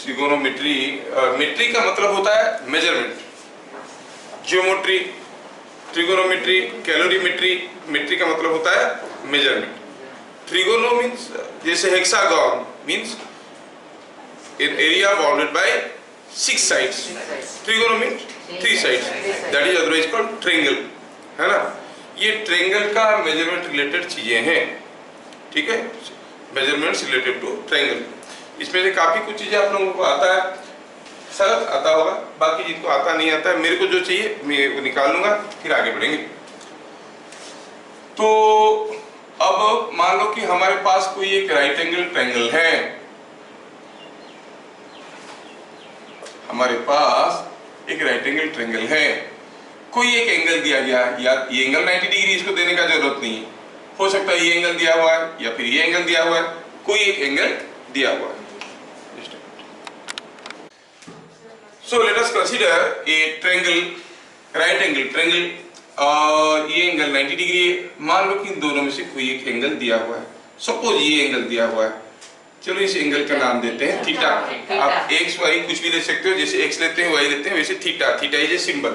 Trigonometry, मेट्री का मतलब होता है मेजरमेंट, जियोमेट्री, ट्रिगोनोमेट्री, कैलोरीमेट्री, मेट्री का मतलब होता है मेजरमेंट। ट्रिगोनो मीन्स जैसे hexagon means an area bounded by 6 sides, trigono means 3 sides, that is otherwise called triangle, है ना। ये ट्रायंगल का मेजरमेंट रिलेटेड चीजें हैं, ठीक है, मेजरमेंट्स रिलेटेड टू ट्रायंगल। इसमें से काफी कुछ चीजें आप लोगों को आता है, शायद आता होगा, बाकी जिनको आता नहीं आता है, मेरे को जो चाहिए मैं वो निकाल लूंगा, फिर आगे बढ़ेंगे। तो अब मान लो कि हमारे पास कोई एक राइट एंगल ट्रायंगल है, हमारे पास एक राइट एंगल ट्रायंगल है, कोई एक एंगल दिया गया है, या ये एंगल 90 डिग्री, इसको देने का जरूरत नहीं है, हो सकता है ये एंगल दिया हुआ है या फिर ये एंगल दिया हुआ है, कोई एक एंगल दिया हुआ है। So let us consider a triangle, right angle triangle, और ये एंगल 90 डिग्री है। मान लो कि इन दोनों में से कोई एक एंगल दिया हुआ है, सपोज ये एंगल दिया हुआ है, चलो इस एंगल का नाम देते हैं थीटा। आप एक्स वाई कुछ भी ले सकते हो, जैसे एक्स लेते हैं वाई लेते हैं, वैसे theta, theta is a symbol.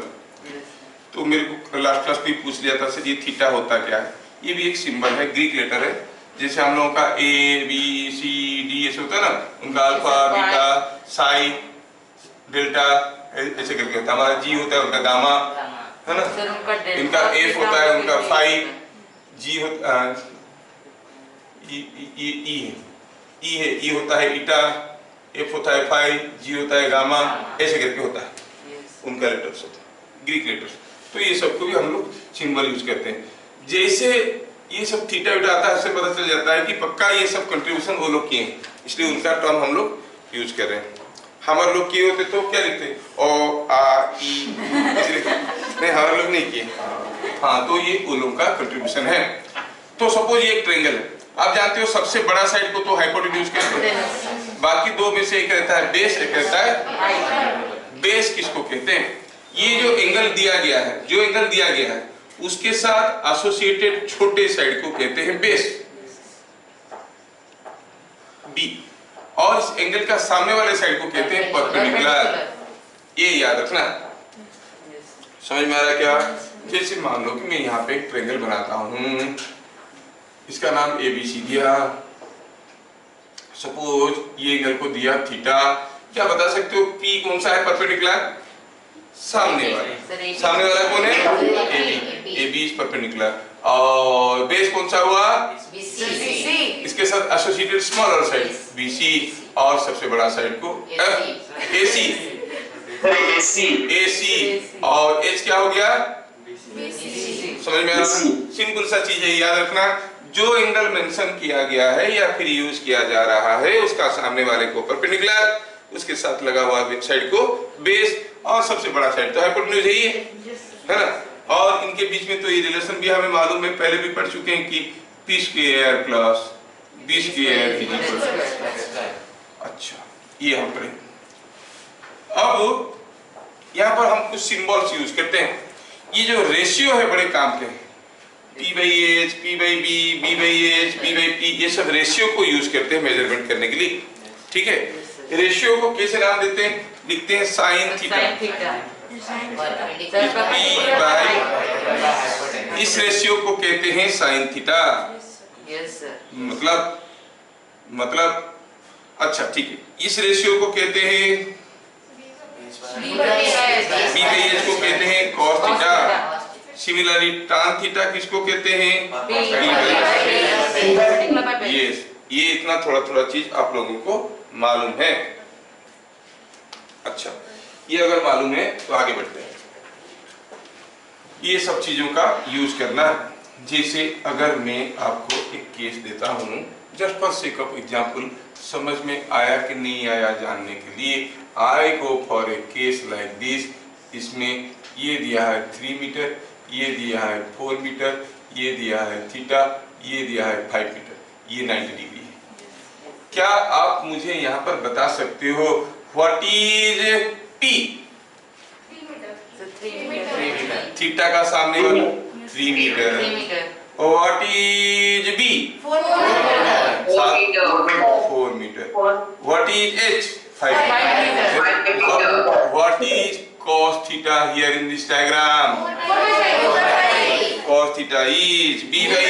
तो मेरे को लास्ट क्लास में पूछ लिया था सर ये थीटा होता क्या है, ये भी एक सिंबल है, ग्रीक लेटर है, जैसे हम लोगों का ए बी सी डी ऐसे होता है ना, उनका अल्फा बीटा साई डेल्टा ऐसे करके होता है। हमारा जी होता है, उनका गामा है ना, इनका एफ होता है, उनका फाई, जी होता ई है, ई होता है ईटा, एफ होता है फाई, जी होता है गामा, ऐसे करके होता है, उनका लेटर्स होता है, ग्रीक लेटर्स। तो ये सबको भी हम लोग सिंबल यूज करते हैं। जैसे ये सब थीटा वीटा आता है, इससे पता चल जाता है कि पक्का ये सब कंट्रीब्यूशन वो लोग किए हैं, इसलिए उनका टर्म हम लोग यूज कर रहे हैं। हमारे लोग किए होते तो क्या लिखते, ओ आ ई, नहीं हमारे लोग नहीं किए। हाँ, तो ये उन लोगों का कंट्रीब्यूशन है। तो सपोज ये एक ट्रायंगल है, आप जानते हो सबसे बड़ा साइड को तो हाइपोटेन्यूज कहते हैं, बाकी दो में से एक रहता है बेस, एक रहता है बेस। किसको कहते हैं, ये जो एंगल दिया गया है, जो एंगल दिया गया है उसके साथ एसोसिएटेड छोटे साइड को कहते हैं बेस, बी, और इस एंगल का सामने वाले साइड को कहते हैं परपेंडिकुलर। ये याद रखना, समझ में आ रहा क्या। जैसे मान लो कि मैं यहाँ पे एक ट्रायंगल बनाता हूँ, इसका नाम एबीसी दिया, सपोज ये एंगल को दिया थीटा। क्या बता सकते हो पी कौन सा है परपेंडिकुलर, सामने वाला कौन है, एबी इज परपेंडिकुलर, और बेस कौन सा हुआ, बीसी, इसके साथ एसोसिएटेड स्मॉलर साइड बीसी, और सबसे बड़ा साइड को एसी, एसी, और एच क्या हो गया, समझ में आ रहा है। सिंपल सा चीज है, याद रखना, जो एंगल मेंशन किया गया है या फिर यूज किया जा रहा है उसका सामने वाले को परपेंडिकुलर, उसके साथ लगा हुआ साइड को बेस, और सबसे बड़ा साइड तो हाइपोटेन्यूज है ना। और इनके बीच में तो ये रिलेशन भी हमें मालूम है, पहले भी पढ़ चुके हैं कि P square plus B square is equal to. अच्छा, ये हम पढ़ेंगे। अब यहाँ पर हम कुछ सिंबल्स यूज करते हैं। ये जो रेशियो है बड़े काम के, P by H, P by B, B by H, B by P, ये सब रेशियो को यूज करते हैं मेजरमेंट करने के लिए, ठीक है। रेशियो को कैसे नाम देते हैं, लिखते हैं साइन थीटा, इस रेशियो को कहते हैं साइन थीटा। मतलब अच्छा ठीक है, इस रेशियो को कहते हैं बी बाई एच को कहते हैं cos theta. Similarly tan theta किसको कहते हैं, यस। ये इतना थोड़ा थोड़ा चीज आप लोगों को मालूम है। अच्छा, ये अगर मालूम है तो आगे बढ़ते हैं। ये सब चीजों का यूज करना, जैसे अगर मैं आपको एक केस देता हूँ, just for sake of example, समझ में आया कि नहीं आया जानने के लिए, I go for a case like this. इसमें ये दिया है 3 मीटर, ये दिया है 4 मीटर, ये दिया है थीटा, ये दिया है 5 मीटर, ये 90 डिग्री है। क्या आप मुझे यहाँ पर बता सकते हो व्हाट इज पी, थीटा का सामने वाला 3 मीटर, और what is B, 4 metre, what is H, What is cos theta here in this diagram? Cos theta is b by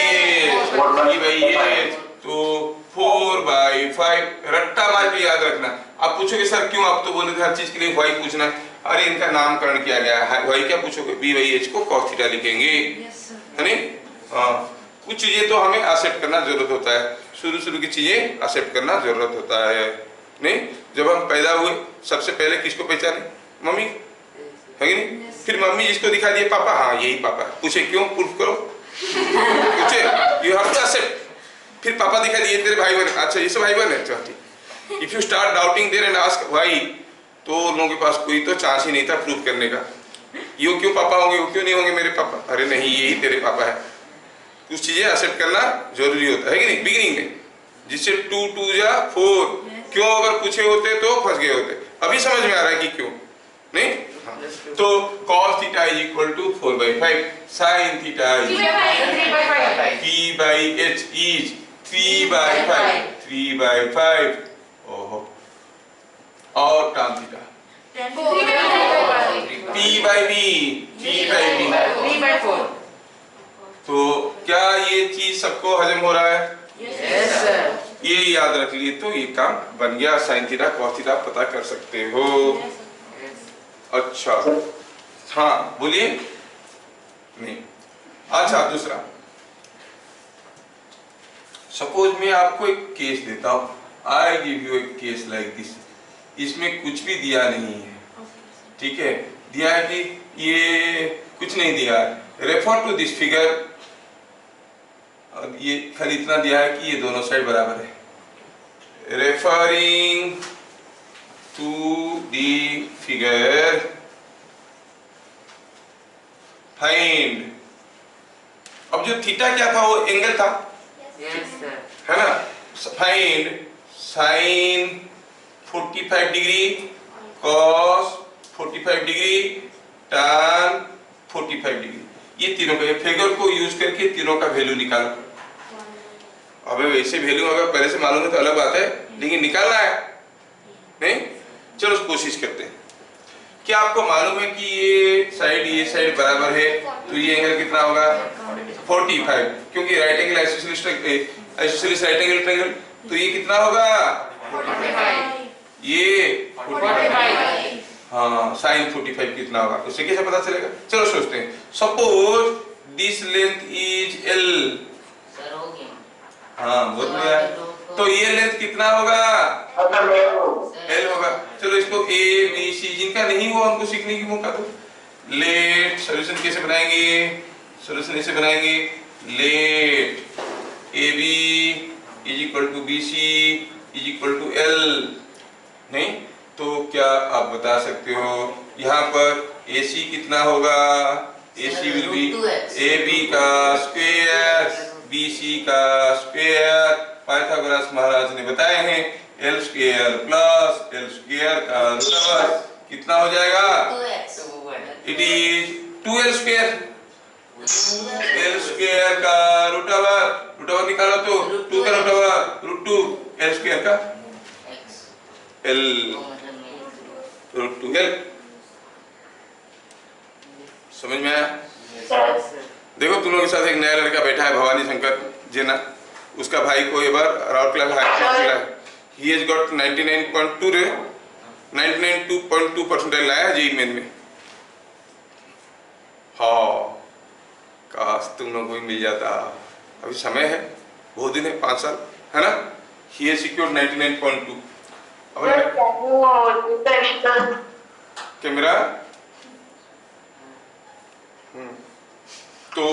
h, तो 4/5 रट्टा मार के याद रखना। आप पूछोगे सर क्यों, आप तो बोले थे हर चीज के लिए y पूछना, अरे इनका नामकरण किया गया है, y क्या पूछोगे, b by h को cos theta लिखेंगे, है नहीं? हाँ, कुछ चीजें तो हमें एक्सेप्ट करना जरूरत होता है, शुरू की चीजें एक्सेप्ट करना जरूरत होता है, नहीं? जब हम पैदा हुए सबसे पहले किसको पहचाने? मम्मी, है कि नहीं? फिर मम्मी जिसको दिखा दिए पापा, हाँ यही पापा, पूछे क्यों, प्रूफ करो, पूछे, यू हैव टू एक्सेप्ट। फिर पापा दिखा दिए तेरे भाई बहन, अच्छा ये सब भाई बहन है, ठीक। If you start doubting there and ask why, तो उन लोगों के पास कोई तो चांस ही नहीं था प्रूफ करने का, यो क्यों पापा होंगे, वो क्यों नहीं होंगे मेरे पापा, अरे नहीं यही तेरे पापा है। कुछ चीजें एक्सेप्ट करना जरूरी होता है कि नहीं बिगिनिंग में, जिससे 2 2 जा 4, क्यों अगर पूछे होते तो फंस गए होते, अभी समझ में आ रहा है कि क्यों नहीं? हाँ। तो cos theta is equal to 4/5, sin theta is p by h is 3/5, ओहो, और tan theta p by b, तो क्या ये चीज सबको हजम हो रहा है? Yes sir. ये याद रख लिए तो ये काम बन गया, sin थीटा cos थीटा पता कर सकते हो। अच्छा, हाँ बोलिए, नहीं, अच्छा दूसरा, सपोज मैं आपको एक केस देता हूं, आई गिव यू एक केस लाइक दिस, इसमें कुछ भी दिया नहीं है, ठीक है, दिया है कि ये कुछ नहीं दिया है, रेफर टू दिस फिगर, और ये खाली इतना दिया है कि ये दोनों साइड बराबर है, referring to the figure find, अब जो थीटा क्या था वो एंगल था, है ना, find sign 45 degree, cos 45 degree, tan 45 degree, ये तीनों का फिगर को यूज करके तीनों का वैल्यू निकालो। अबे वैसे वैल्यू अगर पहले से मालूम है तो अलग बात है, लेकिन निकालना है नहीं, चलो कोशिश करते हैं। क्या आपको मालूम है कि ये साइड बराबर है, तो ये एंगल कितना होगा 45, क्योंकि right angle isosceles right angle triangle, तो ये कितना होगा 45, ये 45, हाँ साइन 45 कितना होगा, उससे कैसे पता चलेगा? चलो सोचते हैं, suppose this length is L, हाँ बहुत बढ़िया, तो ये लेंथ कितना होगा L होगा। चलो इसको A B C, जिनका नहीं हुआ उनको सीखने की मौका दो। लेट सॉल्यूशन कैसे बनाएंगे, सॉल्यूशन ऐसे बनाएंगे, let AB is equal to BC is equal to L, नहीं तो क्या आप बता सकते हो यहाँ पर AC कितना होगा, AC विल बी AB का स्क्वायर BC का स्क्वायर, पाइथागोरस महाराज ने बताए हैं L square plus L square का रूट कितना हो जाएगा, it is 2L square, 2L square का रूट ओवर निकालो तो 2 का रूट ओवर √2 L स्क्वायर का L √2L, समझ में आया? देखो तुम लोगों के साथ एक नया लड़का बैठा है, भवानी शंकर जेना, उसका भाई को एक बार Rourkela high, he has got 99.2 percentile लाया है जेईई मेन में। हाँ काश तुम लोगों को भी मिल जाता, अभी समय है, बहुत दिन है, 5 साल है ना, he has secured 99.2। कैमरा तो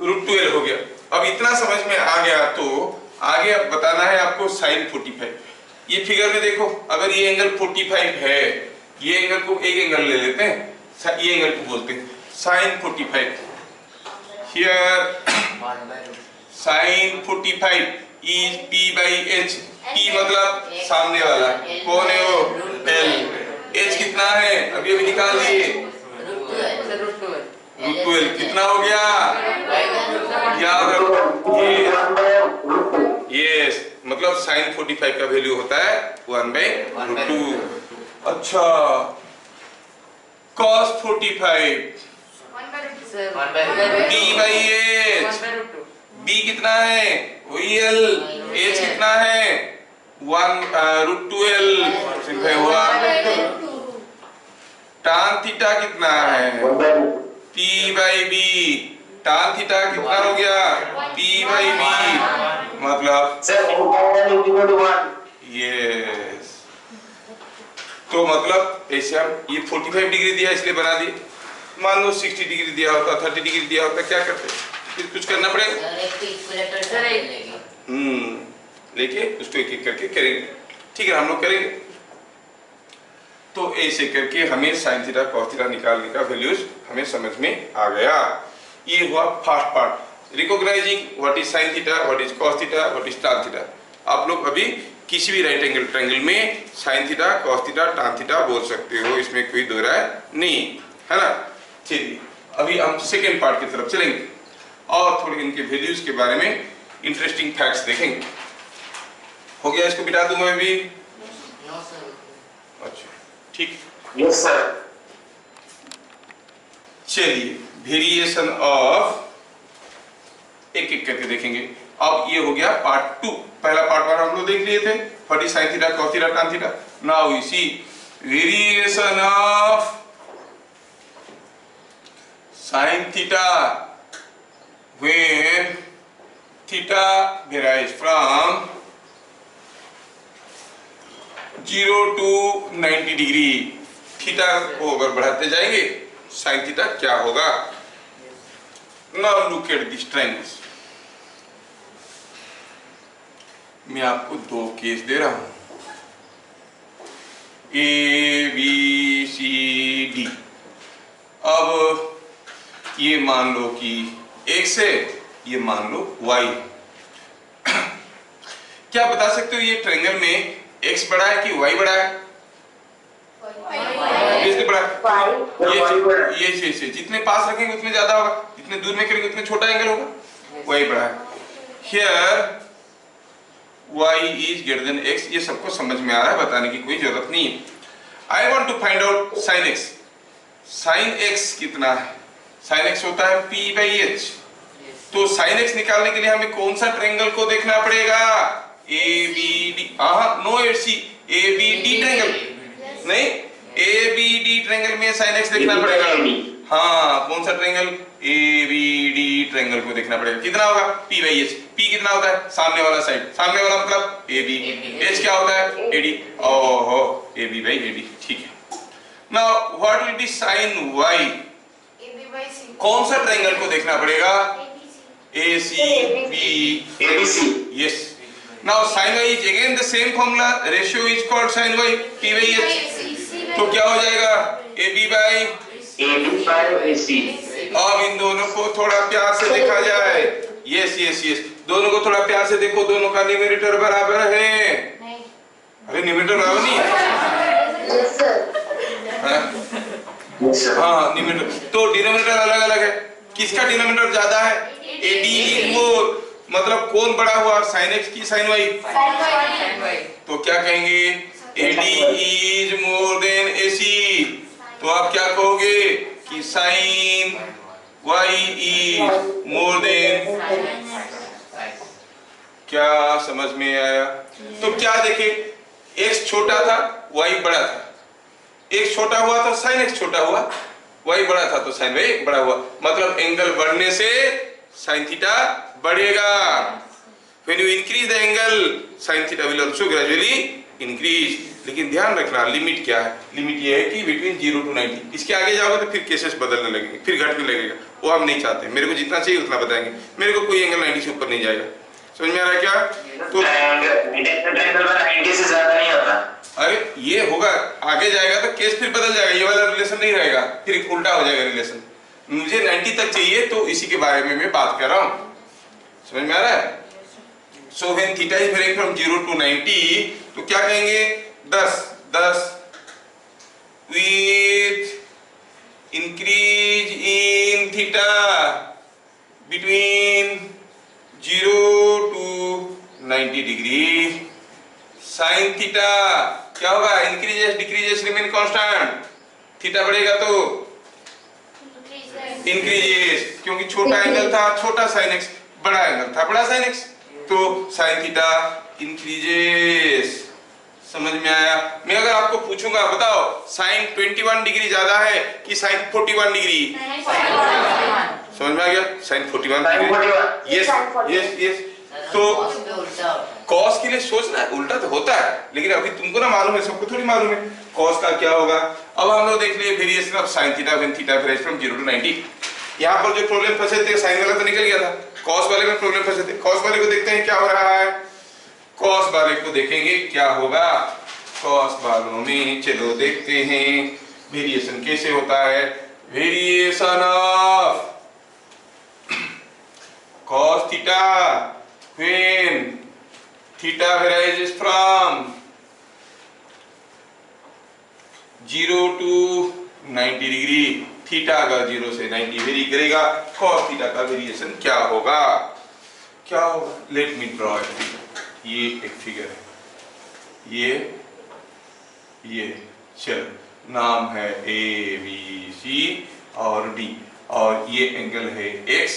√2L हो गया। अब इतना समझ में आ गया तो आगे अब बताना है आपको साइन 45। ये फिगर में देखो, अगर ये एंगल 45 है, ये एंगल को एक एंगल ले लेते हैं, ये एंगल को बोलते हैं sine 45। Here sine 45 is P by H, P मतलब सामने वाला, कौन है वो, L, H कितना है अभी अभी निकाल दिए, √2L कितना हो गया, याद रखो ये, यस मतलब मतलब sin 45 का वैल्यू होता है 1/√2। अच्छा, cos 45 b/h, b कितना है वही l, h कितना है 1√2l, सिंपल हुआ। tan थीटा कितना है p/b, tan थीटा कितना हो गया p/b, मतलब यस। तो मतलब ऐसे हम ये 45 डिग्री दिया इसलिए बना दिए, मान लो 60 डिग्री दिया होता, 30 डिग्री दिया होता, क्या करते, फिर कुछ करना पड़ेगा। लेके उसको एक एक करके करेंगे, ठीक है, हम लोग करेंगे। तो ऐसे करके हमें साइन थीटा कॉस थीटा निकालने का वैल्यूज हमें समझ में आ गया। ये हुआ first part, recognising what is sine theta, what is cos theta, what is tan theta. आप लोग अभी किसी भी राइट एंगल ट्रायंगल में sign theta cos theta tan theta बोल सकते हो, इसमें कोई दो राय नहीं है ना। चलिए अभी हम सेकेंड पार्ट की तरफ चलेंगे और थोड़े इनके वैल्यूज के बारे में इंटरेस्टिंग फैक्ट्स देखेंगे। हो गया, इसको बिठा दूं मैं भी? अच्छा ठीक, यस सर। चलिए वेरिएशन ऑफ एक एक करके देखेंगे। अब ये हो गया पार्ट 2, पहला पार्ट 1 हम लोग देख लिए थे, what is sine theta cos theta tan theta. Now we see variation of sin theta when theta varies from 0 to 90 degree. Theta को अगर बढ़ाते जाएंगे sin थीटा क्या होगा। Now look at this triangles. मैं आपको दो केस दे रहा हूं, A B C D। अब ये मान लो कि x है, ये मान लो y। क्या बता सकते हो ये ट्रायंगल में x बड़ा है कि y बड़ा है? y बड़ा है। ये जितने पास रखेंगे उतने ज्यादा होगा, जितने दूर में करेंगे उतने छोटा एंगल होगा, y बड़ा है। Here y is greater than x, ये सबको समझ में आ रहा है, बताने की कोई जरूरत नहीं है। I want to find out sin x। sin x कितना है? sin x होता है p/h। तो sin x निकालने के लिए हमें कौन सा ट्रायंगल को देखना पड़ेगा? ABD। No ADC, ABD triangle नहीं, ABD ट्रायंगल में sin x देखना पड़ेगा। हाँ, कौन सा ट्रायंगल? ABD ट्रायंगल को देखना पड़ेगा। कितना होगा? p/h। p कितना होता है? सामने वाला साइड, सामने वाला मतलब AB। h क्या होता है? AD। ओहो, AB/AD, ठीक है। Now what will be sin y? कौन सा ट्रायंगल को देखना पड़ेगा? ACB। Yes. Now sin y is again the same formula. Ratio is called sin y p/h। तो क्या हो जाएगा? AB/AC। अब इन दोनों को थोड़ा प्यार से देखा जाए। यस, दोनों को थोड़ा प्यार से देखो, दोनों का न्यूमरेटर बराबर है। अरे न्यूमरेटर बराबर नहीं है? हाँ न्यूमरेटर, तो डिनोमिनेटर अलग अलग है। किसका डिनोमिनेटर ज्यादा है? AD मोर, मतलब कौन बड़ा हुआ, sin x की sin y? तो क्या कहेंगे? AD is more than AC। तो आप क्या कहोगे कि sin y is more than। क्या समझ में आया? तो क्या देखे, x छोटा था y बड़ा था, x छोटा हुआ तो sin x छोटा हुआ, y बड़ा था तो sin y बड़ा हुआ, मतलब एंगल बढ़ने से sin थीटा बढ़ेगा। When you increase the angle, sin theta will also gradually increase। लेकिन ध्यान रखना लिमिट क्या है, लिमिट ये है कि बिटवीन 0 to 90। इसके आगे जाओगे तो फिर केसेस बदलने लगेंगे, फिर घटने लगेगा, वो हम नहीं चाहते। मेरे को जितना चाहिए उतना बताएंगे, मेरे को कोई एंगल 90 से ऊपर नहीं जाएगा। समझ में आ रहा है क्या? तो 90 से ज्यादा नहीं होता। अरे ये होगा, आगे जाएगा तो केस फिर बदल जाएगा, ये वाला रिलेशन नहीं रहेगा, फिर उल्टा हो जाएगा रिलेशन। मुझे 90 तक चाहिए तो इसी के बारे में मैं बात कर रहा हूँ। समझ में आ रहा है? So when theta is varying from 0 to 90, तो क्या कहेंगे? 10 with increase in theta between 0 to 90 degree। Sine theta क्या होगा, increases decreases remain constant, theta बढ़ेगा तो इंक्रीजेस, क्योंकि छोटा एंगल था छोटा साइन एक्स, बड़ा एंगल था बड़ा साइन एक्स, तो साइन थीटा इंक्रीजेस। समझ में आया? मैं अगर आपको पूछूंगा बताओ साइन 21 डिग्री ज्यादा है कि साइन 41 डिग्री, समझ में आ गया? Sine 41 degree, yes yes yes. तो कॉस के लिए सोचना है, उल्टा तो होता है, लेकिन अभी तुमको ना मालूम है, सबको थोड़ी मालूम है कॉस का क्या होगा। अब हम लोग देख लिए variation of sine theta when theta varies from 0 to 90। यहाँ पर जो प्रॉब्लम फंसे थे साइन वाला तो निकल गया था, कॉस वाले में प्रॉब्लम फंसे थे। कॉस वाले को देखते हैं क्या हो रहा है, कॉस वाले को देखेंगे क्या होगा। कॉस वालों में चलो देखते हैं वेरिएशन कैसे होता है। Variation of cos theta when theta varies from 0 to 90 degree, theta अगर 0 से 90 वेरी करेगा, cos थीटा का वेरिएशन क्या होगा, क्या होगा? Let me draw it. ये एक फिगर है, ये चल नाम है ए बी सी और डी, और ये एंगल है x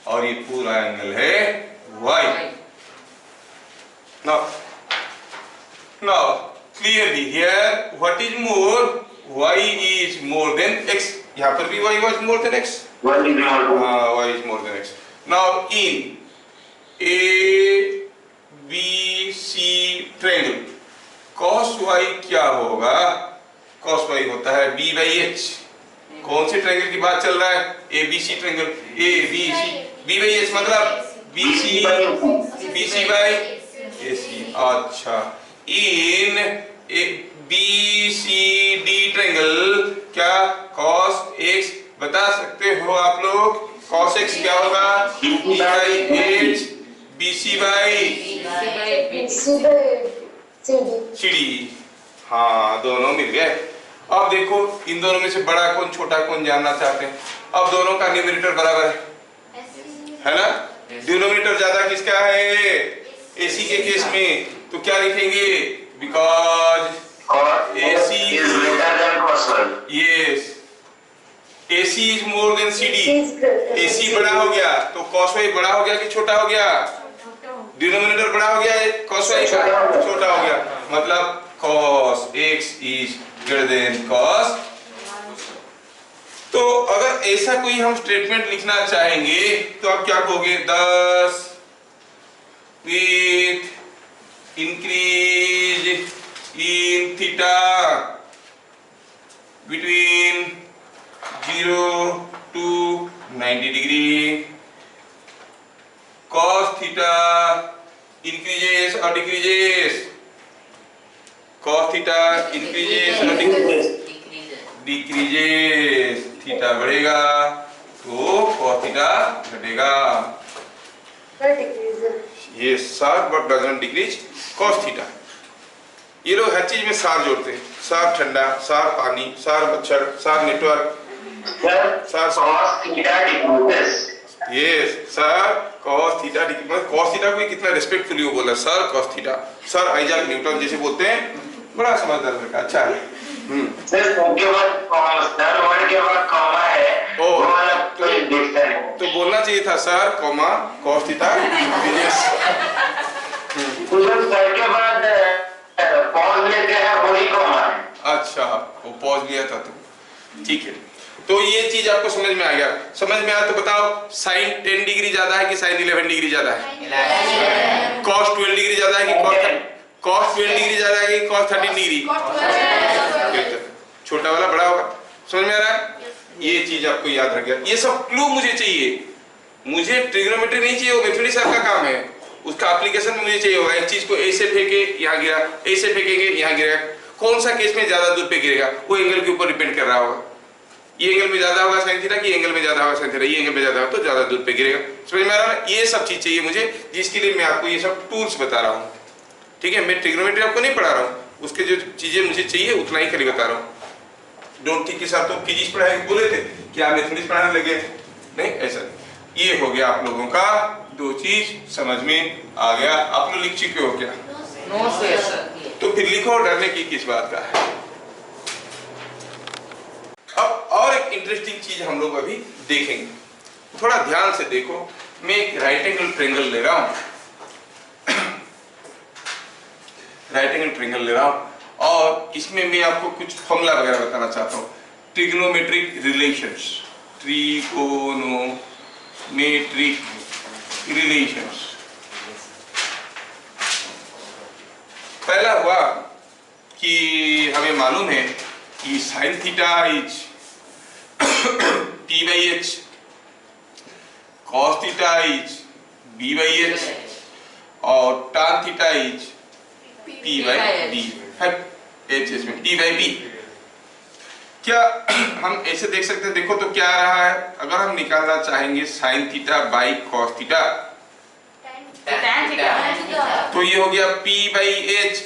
और ये पूरा एंगल है y। now clearly here what is more, y is more than x, यहाँ पर भी y was more than x, y is more than x। now in a b c triangle cos y क्या होगा, cos y होता है b by h। कौन से triangle की बात चल रहा है, A B C triangle, A B C, B by H मतलब B C by A C. अच्छा, in B C D triangle क्या cos x बता सकते हो आप लोग, cos x क्या होगा, B by H B C by C D. हाँ दोनों मिल गए। अब देखो इन दोनों में से बड़ा कौन छोटा कौन जानना चाहते हैं। अब दोनों का न्यूमरेटर बराबर है ना, डिनोमिनेटर ज्यादा किसका है, एसी के केस में, तो क्या लिखेंगे, because AC is greater than cos y, yes AC is more than CD, AC बड़ा हो गया तो cos y बड़ा हो गया कि छोटा हो गया, डिनोमिनेटर बड़ा हो गया cos y का छोटा हो गया, मतलब cos x is greater than cos। तो अगर ऐसा कोई हम स्टेटमेंट लिखना चाहेंगे तो आप क्या कहोगे, 10 with increase in theta between 0 to 90 degree, cos theta increases or decreases, cos theta increases or decreases, theta बढ़ेगा तो cos थीटा घटेगा, ये सार but doesn't decrease cos theta. ये लोग हर चीज में सार जोड़ते हैं, सार ठंडा, सार पानी, सार मच्छर, सार नेटवर्क, सार cos theta decreases, yes sir cos theta decrease, cos theta को कितना रिस्पेक्टफुली वो बोला, sir cos theta, sir Isaac Newton जैसे बोलते हैं, बड़ा समझदार लड़का, अच्छा है। सर उनके बाद सर वर्ड के बाद कॉमा है, वो वाला तो देखता है, तो बोलना चाहिए था sir comma cos theta decreases. Sir के बाद पॉज लेते हैं वही कॉमा है। अच्छा वो पॉज लिया था तो ठीक है, तो ये चीज आपको समझ में आ गया। समझ में आया तो बताओ साइन 10 डिग्री ज्यादा है कि साइन 11 डिग्री ज्यादा है, cos 12 डिग्री ज्यादा है कि cos 12 डिग्री ज्यादा है कि cos 13 डिग्री, छोटा वाला बड़ा होगा। समझ में आ रहा है, ये चीज आपको याद रखिएगा। ये सब क्लू मुझे चाहिए, मुझे ट्रिग्नोमेट्री नहीं चाहिए, वो मेथोडी सर का काम है, उसका एप्लीकेशन में मुझे चाहिए होगा। एक चीज को ऐसे फेंके यहाँ गिरा, ऐसे फेंकेंगे यहाँ गिरा, कौन सा केस में ज्यादा दूर पे गिरेगा वो एंगल के ऊपर डिपेंड कर रहा होगा। ये एंगल में ज्यादा होगा साइन थीटा, कि एंगल में ज्यादा होगा साइन थीटा, ये एंगल में ज्यादा होगा तो ज्यादा दूर पे गिरेगा। समझ में आ रहा है, ये सब चीज चाहिए मुझे, जिसके लिए मैं आपको ये सब टूल्स बता रहा हूँ। ठीक है, मैं ट्रिग्नोमेट्री आपको नहीं पढ़ा रहा हूँ, उसके जो चीजें मुझे चाहिए उतना ही खाली बता रहा हूँ। डोंट थिंक कि सर तो फिजिक्स पढ़ाए बोले थे कि आप मैथमेटिक्स पढ़ाने लगे, नहीं ऐसा। ये हो गया आप लोगों का, दो चीज समझ में आ गया। आप लोग लिख चुके हो क्या? No sir. तो फिर लिखो डरने की किस बात का है। अब और एक इंटरेस्टिंग चीज हम लोग अभी देखेंगे, थोड़ा ध्यान से देखो। मैं एक राइट एंगल ट्रायंगल ले रहा हूं, राइट एंगल ट्रायंगल ले रहा हूं और इसमें मैं आपको कुछ फॉर्मूला वगैरह बताना चाहता हूं। Trigonometric relations, trigonometric relations. पहला हुआ कि हमें मालूम है कि sine theta is P by H, cos theta is B by H और tan theta is P by D है, H इसमें P by B। क्या हम ऐसे देख सकते हैं? देखो तो क्या आ रहा है, अगर हम निकालना चाहेंगे sign theta by cos theta तो ये हो गया P by H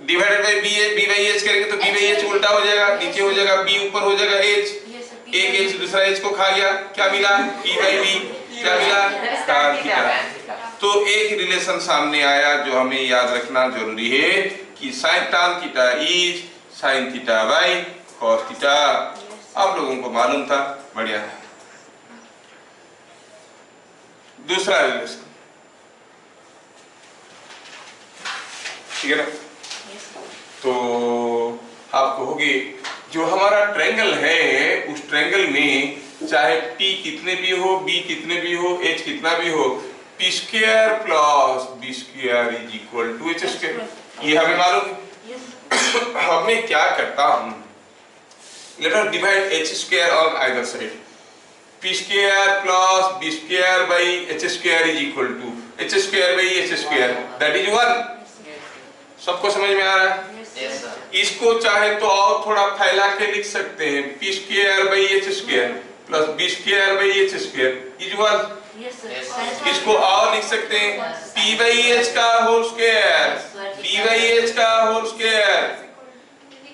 divided by B by H करेंगे तो B by H उल्टा हो जाएगा, नीचे हो जाएगा B, ऊपर हो जाएगा H, एक H दूसरा H को खा गया, क्या मिला? P by B, क्या मिला? tan theta. तो एक रिलेशन सामने आया जो हमें याद रखना जरूरी है कि sine tan theta is sine theta by cos theta. आप लोगों को मालूम था, बढ़िया है। दूसरा रिलेशन, ठीक है ना? तो आप कहोगे जो हमारा ट्रायंगल है उस ट्रायंगल में चाहे P कितने भी हो, B कितने भी हो, H कितना भी हो, P square plus B square is equal to H square, ये हमें मालूम है। अब मैं क्या करता हूं, let us divide H square on either side. P square plus B square by H square is equal to H square by H square, that is 1। सबको समझ में आ रहा है? इसको चाहे तो और थोड़ा फैला के लिख सकते हैं, P square by H square plus B square by H square is 1। इसको और लिख सकते हैं P बाई H का whole square, B by H का whole square,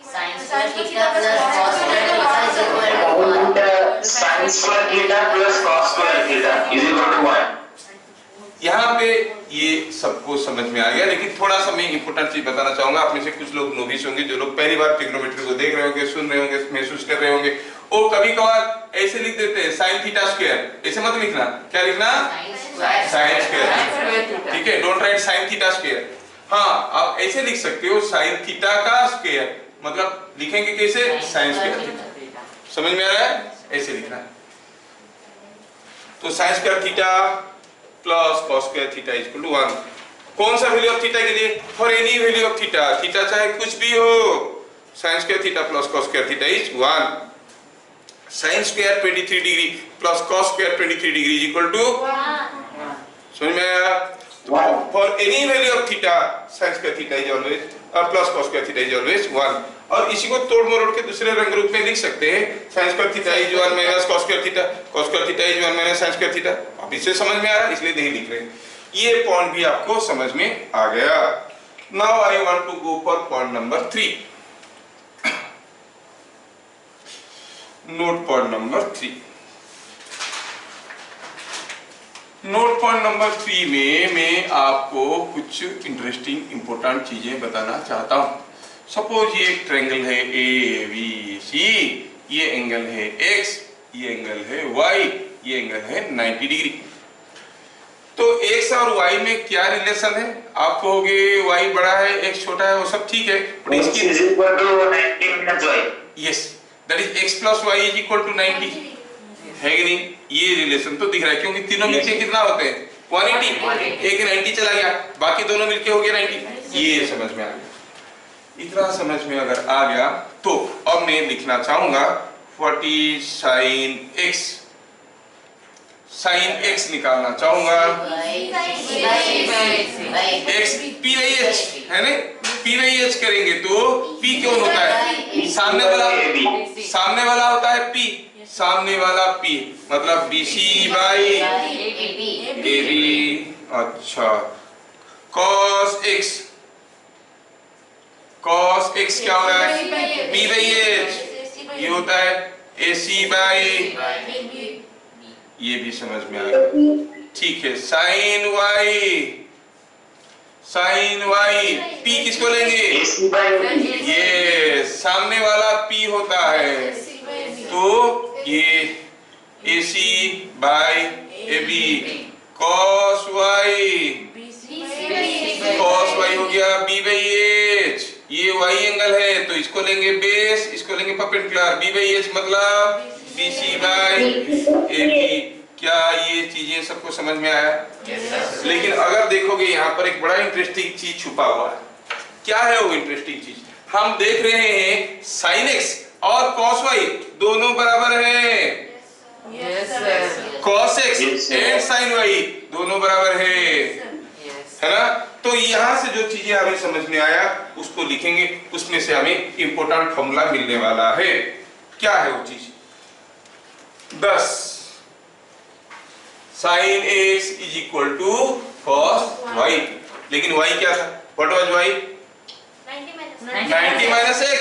sine square theta plus cos square theta is equal to 1। यहाँ पे ये सबको समझ में आ गया, लेकिन थोड़ा सा मैं इंपॉर्टेंट चीज बताना चाहूंगा। आप में से कुछ लोग नोविस होंगे, जो लोग पहली बार ट्रिग्नोमेट्री को देख रहे होंगे, सुन रहे होंगे, महसूस कर रहे होंगे, वो कभी कभार ऐसे लिख देते हैं साइन थीटा स्क्वायर। ऐसे मत लिखना, क्या लिखना? साइन स्क्वायर, ठीक है? Don't write sine theta square. हाँ, आप ऐसे लिख सकते हो साइन थीटा का स्क्वायर, मतलब लिखेंगे कैसे? Sine square theta. समझ में आ रहा है? ऐसे लिखना है। तो sine square theta plus cos square theta is equal to 1। कौन सा वैल्यू ऑफ थीटा के लिए? For any value of theta, theta चाहे कुछ भी हो, sin square theta plus cos square theta is 1। sin square 23 degree plus cos square 23 degree is equal to 1। समझ में आया? For any value of theta sin square theta is always और plus cos square theta is always 1। और इसी को तोड़ मरोड़ के दूसरे रंग रूप में लिख सकते हैं, sin square theta is 1 minus cos square theta, cos square theta is 1 minus sin square theta. अब इससे समझ में आ रहा है, इसलिए नहीं लिख रहे। ये पॉइंट भी आपको समझ में आ गया। Now I want to go for point number 3। Note point number 3। Note point number 3 में मैं आपको कुछ इंटरेस्टिंग इंपॉर्टेंट चीजें बताना चाहता हूं। सपोज ये एक ट्रायंगल है ABC, ये एंगल है X, ये एंगल है Y, ये एंगल है 90 डिग्री। तो X और Y में क्या रिलेशन है? आप कहोगे Y बड़ा है, X छोटा है, वो सब ठीक है, बट इसकी is equal to 90 minus y। Yes, that is X plus Y is equal to 90 है कि नहीं? ये रिलेशन तो दिख रहा है, क्योंकि तीनों मिलके कितना होते हैं? 180। एक 90 चला गया, बाकी दोनों मिलके हो गया 90। ये समझ में आ गया। इतना समझ में अगर आ गया तो अब मैं लिखना चाहूंगा 40 sin x। sin x निकालना चाहूंगा, x p by h है ना? p by h करेंगे तो p क्यों होता है? सामने वाला होता है p, सामने वाला p मतलब bc by ab। अच्छा, cos x, cos x क्या हो रहा है? p by h, ये होता है ac by, ये भी समझ में आ गया, ठीक है। sin y, sine Y, P किसको लेंगे? AC by ये सामने वाला पी होता है, तो ये AC by AB, cos y, cos y हो गया B बाई H, ये y एंगल है तो इसको लेंगे बेस, इसको लेंगे परपेंडिकुलर, B बाई H मतलब BC बाय AB। क्या ये चीजें सबको समझ में आया? लेकिन अगर देखोगे यहाँ पर एक बड़ा इंटरेस्टिंग चीज छुपा हुआ है। क्या है वो इंटरेस्टिंग चीज? हम देख रहे हैं sin x और cos y दोनों बराबर है, Yes, sir. cos x Yes, sir. And sin y दोनों बराबर है Yes. है ना? तो यहाँ से जो चीजें हमें समझ में आया उसको लिखेंगे, उसमें से हमें इंपॉर्टेंट फॉर्मूला मिलने वाला है। क्या है वो चीज? 10 sin x is equal to cos y, लेकिन y क्या था? What was y? 90 minus x,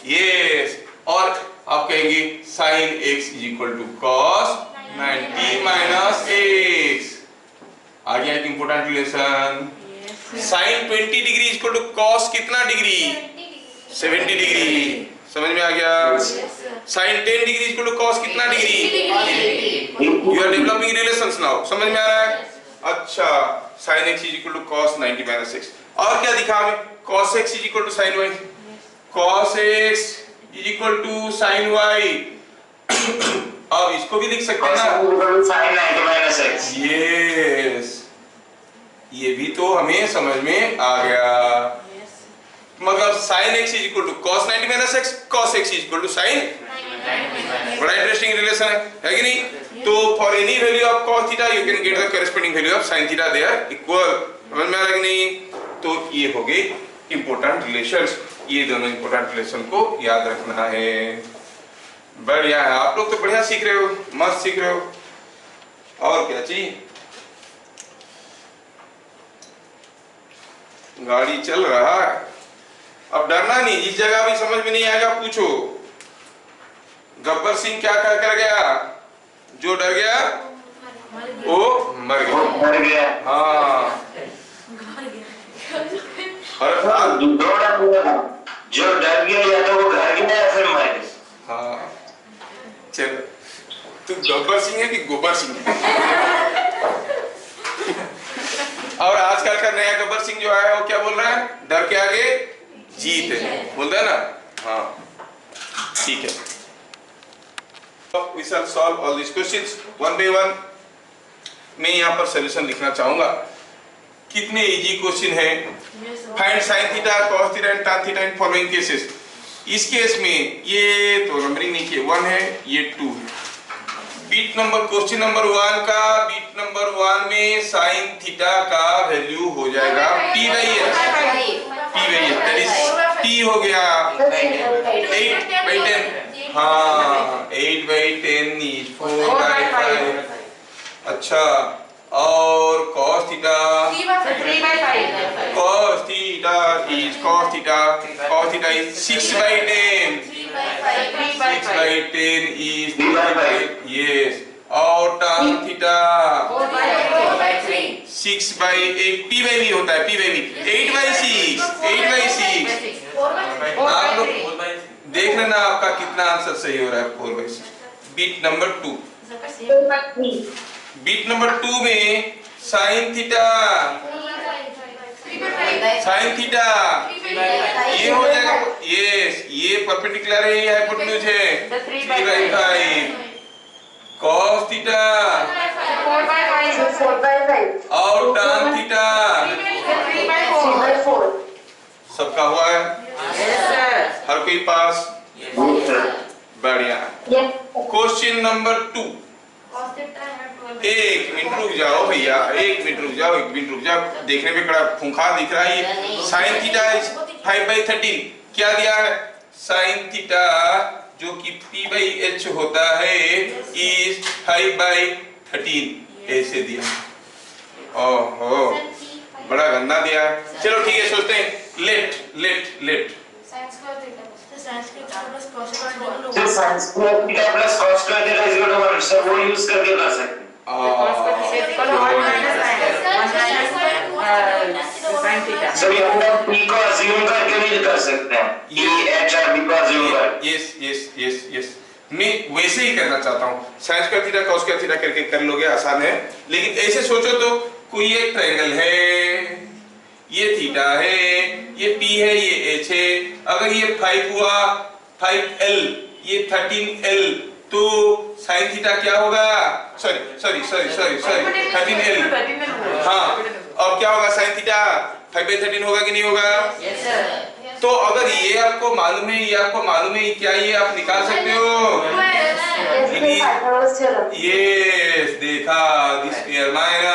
yes. और आप कहेंगे sin x is equal to cos 90 minus x। आ गया एक इंपॉर्टेंट रिलेशन। sin 20 डिग्री इज इक्वल टू cos कितना डिग्री? 70 डिग्री। समझ में आ गया? sin 10 degree is equal to cos कितना degree? You are developing relations now. समझ में आ रहा है? अच्छा, sin x is equal to cos 90 minus x। और क्या दिखा हमें? cos x is equal to sin y, cos x is equal to sin y। अब इसको भी लिख सकते हैं ना? sin 90 minus x। यस, ये भी तो हमें समझ में आ गया। मतलब sin x is equal to cos 90 minus x, cos x is equal to sin। बड़ा इंटरेस्टिंग रिलेशन है कि नहीं? तो for any value of cos theta you can get the corresponding value of sin theta, they are equal. समझ में आ रहा है कि नहीं? तो ये हो गए इंपॉर्टेंट रिलेशंस। ये दोनों इंपॉर्टेंट रिलेशन को याद रखना है। बढ़िया है, आप लोग तो बढ़िया सीख रहे हो, मस्त सीख रहे हो। और क्या चाहिए? गाड़ी चल रहा है, अब डरना नहीं। जिस जगह भी समझ में नहीं आएगा पूछो। गब्बर सिंह क्या कर गया? जो डर गया वो मर गया। हाँ, और जो डर गया या तो वो घर गया या फिर मर गया। हाँ, चलो, तू गब्बर सिंह है कि गोबर सिंह है? और आजकल का नया गब्बर सिंह जो है वो क्या बोल रहा है? डर के आगे जीत है, बोल रहा है ना? हाँ, ठीक है। We shall solve all these questions one by one। मैं यहाँ पर सॉल्यूशन लिखना चाहूंगा। कितने इजी क्वेश्चन है? Find sin theta, cos theta and tan theta in following cases. इस केस में ये तो नंबरिंग नहीं किया, 1 है, ये 2 है। बीट नंबर, क्वेश्चन नंबर 1 का बीट नंबर 1 में sin थीटा का वैल्यू हो जाएगा p by h, that is t हो गया 8 बाई 10। हाँ, 8 बाई 10 इज 4 बाई 5। अच्छा, और cos theta, cos theta is cos theta is 6 by 10, 6 by 10 is 3 by, yes. और tan theta 6 by 8, p by v होता है, p by v 8 by 6, 8 by 6। आप लोग देख लेना आपका कितना आंसर सही हो रहा है। 4 by 6। Bit number 2, bit number 2 में sin थीटा, sin थीटा ये हो जाएगा, यस, ये परपेंडिकुलर है, ये हाइपोटेन्यूज है 3 बाई 5। cos थीटा और tan थीटा सबका हुआ है? हर कोई पास? बढ़िया। Question number 2। एक मिनट रुक जाओ भैया, एक मिनट रुक जाओ, देखने में बड़ा खूंखार दिख रहा है। ये sin थीटा 5 बाई 13 क्या दिया है? sin थीटा जो कि p बाई h होता है इज 5 बाई 13 ऐसे दिया। ओहो, बड़ा गंदा दिया है। चलो ठीक है, सोचते हैं let sin square theta plus cos square theta is equal to 1, sir वो यूज करके कर सकते हैं। सभी हम लोग p को assume करके भी कर सकते हैं, p h और b को assume करके। यस मैं वैसे ही करना चाहता हूँ, sign square theta cos square theta करके कर लोगे, आसान है। लेकिन ऐसे सोचो तो कोई एक ट्रायंगल है, ये थीटा है, ये p है, ये h है। अगर ये 5 हुआ 5l, ये 13l, तो साइन थीटा क्या होगा? Sorry 13l। हाँ, और क्या होगा साइन थीटा? 5/13 होगा कि नहीं होगा? Yes, sir. तो अगर ये आपको मालूम है, ये आपको मालूम है, क्या ये आप निकाल सकते हो? यस, देखा, दिस स्क्वायर माइनस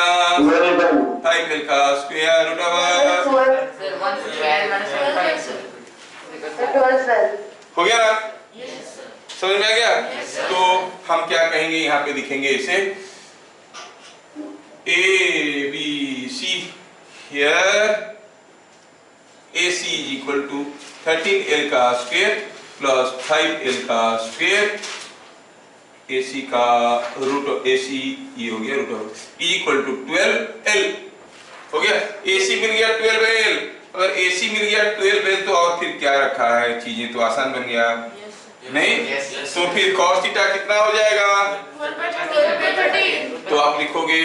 5l का square root over, Sir, 1 square minus 1 sir. हो गया ना? Yes, sir. समझ में आ गया? Yes, sir. तो हम क्या कहेंगे, यहाँ पे लिखेंगे इसे A B C, here AC is equal to 13l का स्क्वायर प्लस 5l का स्क्वायर, AC का रूट AC ये हो गया root over is equal to 12l। हो गया, AC मिल गया 12l। अगर AC मिल गया 12l तो और फिर क्या रखा है, चीजें तो आसान बन गया नहीं? तो फिर cos थीटा कितना हो जाएगा? तो आप लिखोगे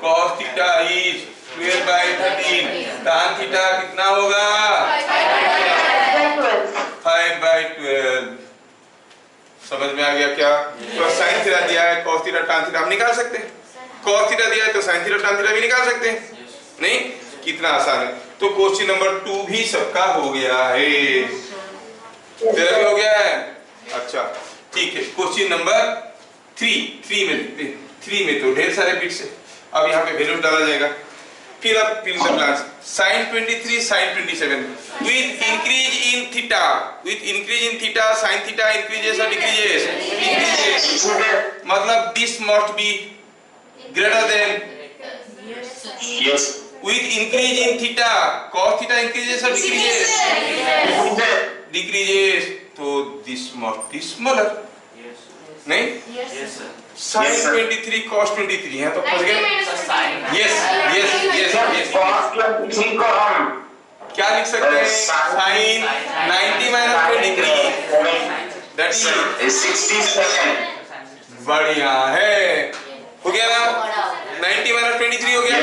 cos theta is 12/13, tan theta कितना होगा? 5/12। समझ में आ गया क्या? तो sin थीटा दिया है, cos थीटा tan थीटा हम निकाल सकते हैं, cos थीटा दिया है तो sin थीटा tan थीटा भी निकाल सकते हैं नहीं? कितना आसान है। तो क्वेश्चन नंबर 2 भी सबका हो गया है, तेरा भी हो गया है। अच्छा ठीक है, क्वेश्चन नंबर 3 में तो ढेर सारे बिट्स है। अब यहाँ पे वैल्यू डाला जाएगा, फिर अब fill the blanks. sin 23 sin 27 with increase in theta sin theta increases or decreases? Increases। मतलब this must be greater than Yes. with increase in theta cos theta increases or decreases? Decreases। तो this must be smaller नहीं? sin 23 cos 23 है तो फंस गए। Yes cos 23 को हम क्या लिख सकते हैं? sin 90 minus 23 that is 67। बढ़िया है, हो गया ना? 90 minus 23 हो गया।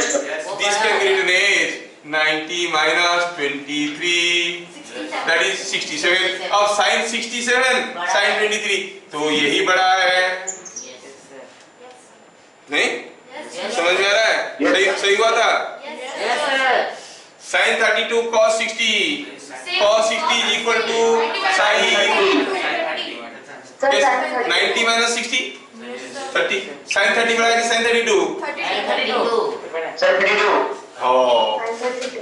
This can be written as 90 minus 23 that is 67। अब sin 67 sin 23 तो यही बड़ा है नहीं? समझ में आ रहा है? सही हुआ था? Yes, sir. sin 32 cos 60 is equal to sin 90 minus 60 30 sin 30 बड़ा है कि sin 32? 32। Oh.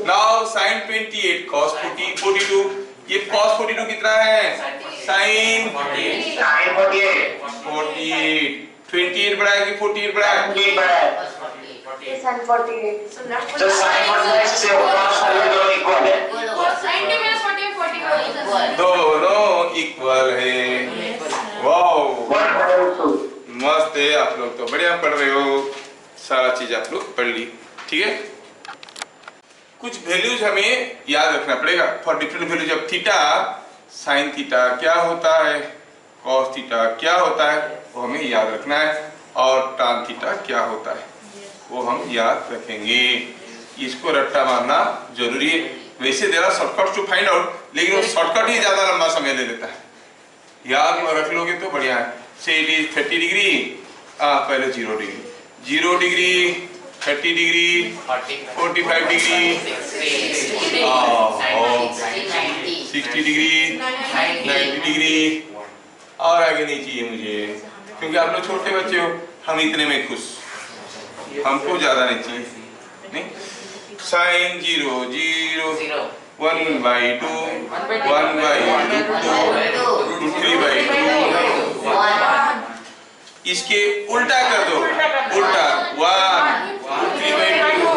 Now sin 28 cos 42, ये cos 42 कितना है? sin 48। 28 बड़ा है कि 48 बड़ा है? 48 बड़ा है। तो sin 48 से cos 48 दोनों इक्वल है। दोनों इक्वल है। वाओ, मस्त है, आप लोग तो बढ़िया पढ़ रहे हो, सारा चीज आप लोग पढ़ ली। ठीक है, कुछ वैल्यूज हमें याद रखना पड़ेगा for different values of theta. Sine theta क्या होता है, कॉस थीटा क्या होता है, वो हमें याद रखना है, और tan थीटा क्या होता है वो हम याद रखेंगे। इसको रट्टा मारना जरूरी है। वैसे देरा शॉर्टकट टू फाइंड आउट, लेकिन वो शॉर्टकट ही ज्यादा लंबा समय ले लेता है। याद में रख लोगे तो बढ़िया है। से इट इज 30 डिग्री, पहले 0 degree 30 degree 45 degree 60 degree 90 degree, और आगे नहीं चाहिए मुझे, क्योंकि आप लोग छोटे बच्चे हो, हम इतने में खुश, हमको ज्यादा नहीं चाहिए नहीं। साइन 0 0 1/2 1/2 3/2। इसके उल्टा कर दो, उल्टा 1 3/2।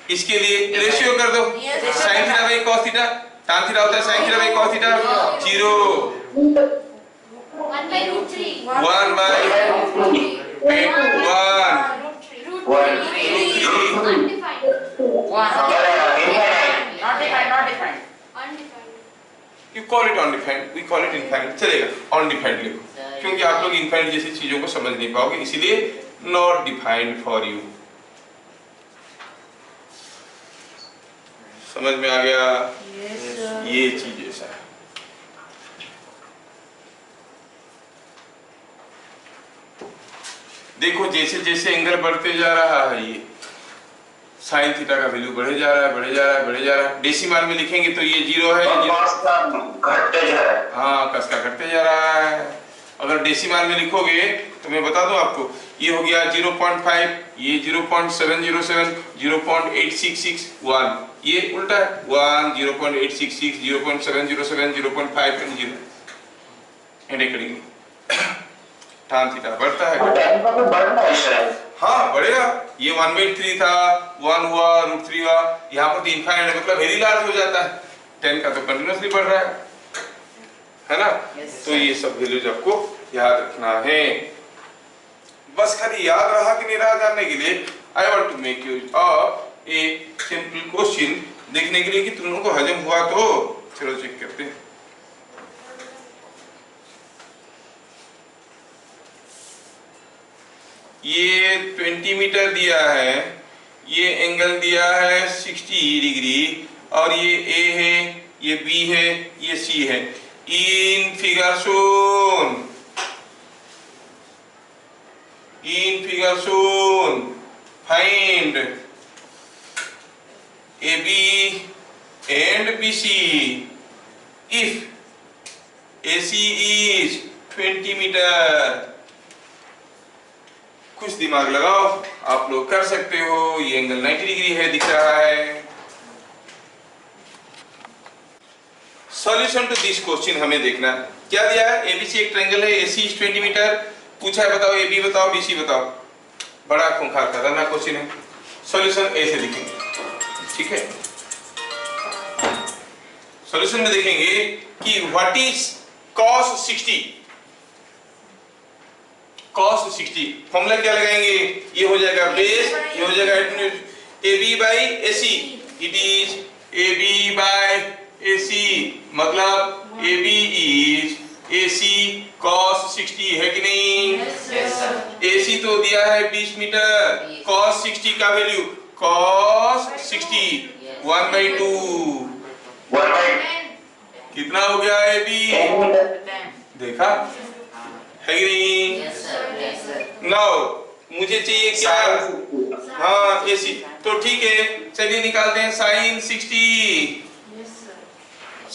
इसके लिए रेशियो कर दो, sign theta by cos theta, tan theta होता है sin theta by cos theta 0। 1 by root 3. 1 by Root 3. One. Not defined. You call it undefined, we call it infinite, चलेगा undefined लिखो, क्योंकि आप लोग infinite जैसी चीजों को समझ नहीं पाओगे, इसीलिए not defined for you। समझ में आ गया? ये चीज ऐसा है। देखो जैसे जैसे एंगल बढ़ते जा रहा है, ये साइन थीटा का वैल्यू बढ़े जा रहा है, बढ़े जा रहा है, बढ़े जा रहा है। डेसिमल में लिखेंगे तो ये 0 है, घटते जा रहा है। हाँ, कस का घटते जा रहा है। अगर डेसिमल में लिखोगे तो मैं बता दूं आपको, ये हो गया 0.5, ये 0.707, 0.8661, ये उल्टा है 1, 0.866, 0.707, 0.5 एंड 0 एंड करेंगे। tan थीटा बढ़ता है, बढ़ना है शायद। हाँ बढ़ेगा। ये 1/3 था, 1 हुआ, √3 हुआ, यहाँ पर तो इनफाइनाइट है, मतलब वेरी लार्ज हो जाता है। 10 का तो कंटिन्यूअसली बढ़ रहा है ना? तो ये सब वैल्यूज आपको याद रखना है। बस खाली याद रहा कि नहीं रहा जानने के लिए I want to make use of a simple question, देखने के लिए कि तुम लोगों को हजम हुआ तो। चलो चेक करते हैं। ये 20 मीटर दिया है, ये एंगल दिया है 60 डिग्री, और ये ए है, ये बी है, ये सी है। In figure shown find A B and B C if A C is 20 metre. कुछ दिमाग लगाओ, आप लोग कर सकते हो। ये एंगल 90 डिग्री है, दिख रहा है। सॉल्यूशन टू दिस क्वेश्चन हमें देखना है। क्या दिया है? एबीसी एक ट्रायंगल है, एसी इज 20 मीटर। पूछा है बताओ एबी बताओ बीसी बताओ। बड़ा खूंखार खतरनाक क्वेश्चन है। सॉल्यूशन ऐसे लिखेंगे, ठीक है? सॉल्यूशन में देखेंगे कि what is cos 60। cos 60 formula क्या लगाएंगे? ये हो जाएगा बेस, ये हो जाएगा AB by AC। It is AB by AC, मतलब AB is AC cos 60 है कि नहीं? AC तो दिया है 20 मीटर, cos 60 का वैल्यू cos 60 1/2 कितना हो गया AB? देखा है कि नहीं? नाउ मुझे चाहिए क्या? हाँ AC, तो ठीक है चलिए निकालते हैं sin 60।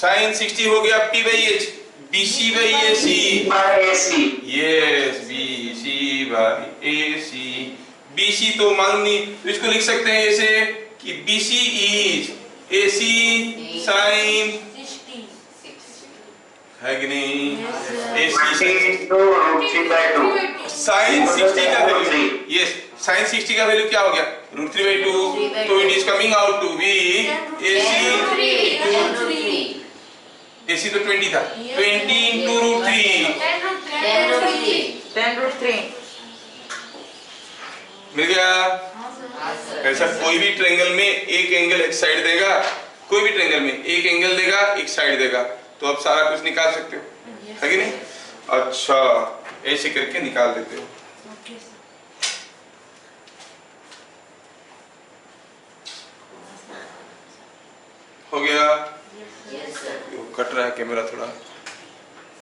sin 60 हो गया P by H, BC by AC। Yes, BC by AC। BC तो मालूम नहीं, तो इसको लिख सकते हैं ऐसे कि BC is AC sin 60 है कि नहीं? AC sin 60 का वैल्यू, यस sin 60 का वैल्यू क्या हो गया? √3/2। तो it is coming out to be AC तो 20 था, 20 into √3 10√3 मिल गया। ऐसा कोई भी ट्रायंगल में एक एंगल एक साइड देगा, कोई भी ट्रायंगल में एक एंगल देगा एक साइड देगा, तो आप सारा कुछ निकाल सकते हो, है कि नहीं? अच्छा ऐसे करके निकाल देते हो। हो गया? कट रहा है कैमरा थोड़ा।